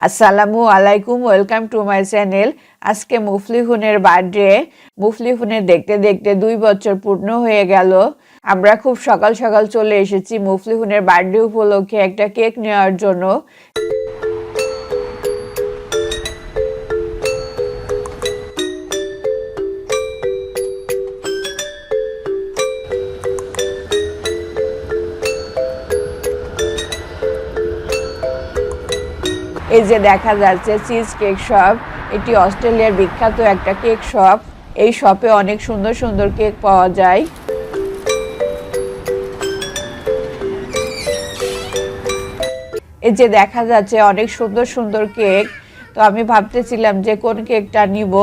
আসসালামু আলাইকুম, welcome to my channel. আজকে মুফলিহুনের বার্থডে। মুফলিহুনের দেখতে দেখতে 2 বছর পূর্ণ হয়ে গেল। আমরা খুব সকাল সকাল চলে এসেছি মুফলিহুনের বার্থডে উপলক্ষে একটা কেক নেওয়ার জন্য। এই যে দেখা যাচ্ছে চিজ কেক শপ। এটি অস্ট্রেলিয়ার বিখ্যাত একটা কেক শপ। এই শপে অনেক সুন্দর সুন্দর কেক পাওয়া যায়। এই যে দেখা যাচ্ছে অনেক সুন্দর সুন্দর কেক। তো আমি ভাবতেছিলাম যে কোন কেকটা নিব।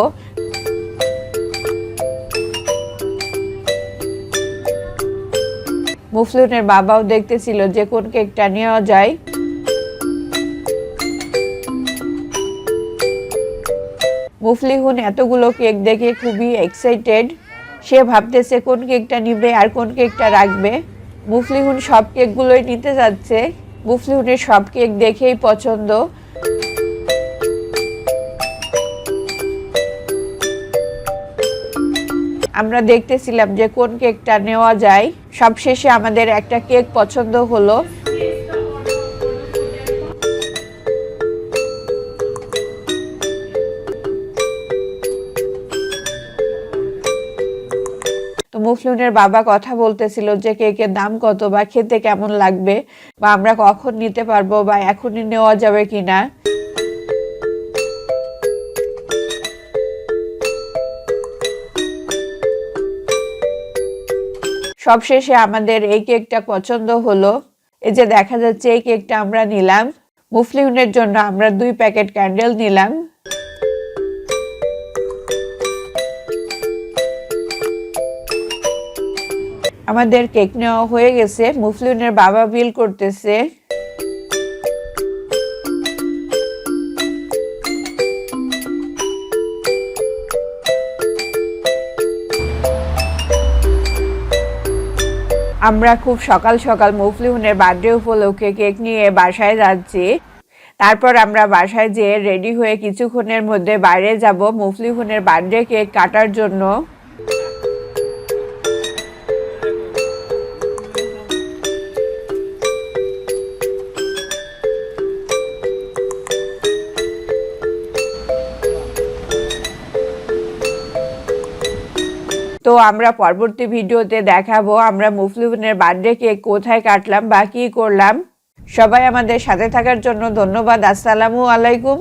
মুফলিহুনের বাবাও দেখতেছিল যে কোন কেকটা নেওয়া যায়। মুফলিহুন এতগুলো কেক দেখে খুবই এক্সাইটেড। সে ভাবতেছে কোন কেকটা নিবে আর কোন কেকটা রাখবে। মুফলিহুন সব কেকগুলোই নিতে যাচ্ছে। মুফলিহুনের সব কেক দেখেই পছন্দ। আমরা দেখতেছিলাম যে কোন কেকটা নেওয়া যায়। সবশেষে আমাদের একটা কেক পছন্দ হলো। তো মুফলিহুনের বাবা কথা বলতেছিল যে কেকের দাম কত বা খেতে কেমন লাগবে বা আমরা কখন নিতে পারবো বা এখনই নেওয়া যাবে কিনা। সবশেষে আমাদের এই কেকটা পছন্দ হলো। এই যে দেখা যাচ্ছে এই কেকটা আমরা নিলাম। মুফলিহুনের জন্য আমরা 2 প্যাকেট ক্যান্ডেল নিলাম। আমাদের কেক নেওয়া হয়ে গেছে। মুফলিহুনের বাবা বিল করতেছে। আমরা খুব সকাল সকাল মুফলিহুনের বার্থডে উপলক্ষে কেক নিয়ে বাসায় যাচ্ছি। তারপর আমরা বাসায় যেয়ে রেডি হয়ে কিছুক্ষণের মধ্যে বাইরে যাব মুফলিহুনের বার্থডে কেক কাটার জন্য। তো আমরা পরবর্তী ভিডিওতে দেখাবো আমরা মুফলিহুনের বার্থডে কেক কোথায় কাটলাম বা কি করলাম। সবাই আমাদের সাথে থাকার জন্য ধন্যবাদ। আসসালামু আলাইকুম।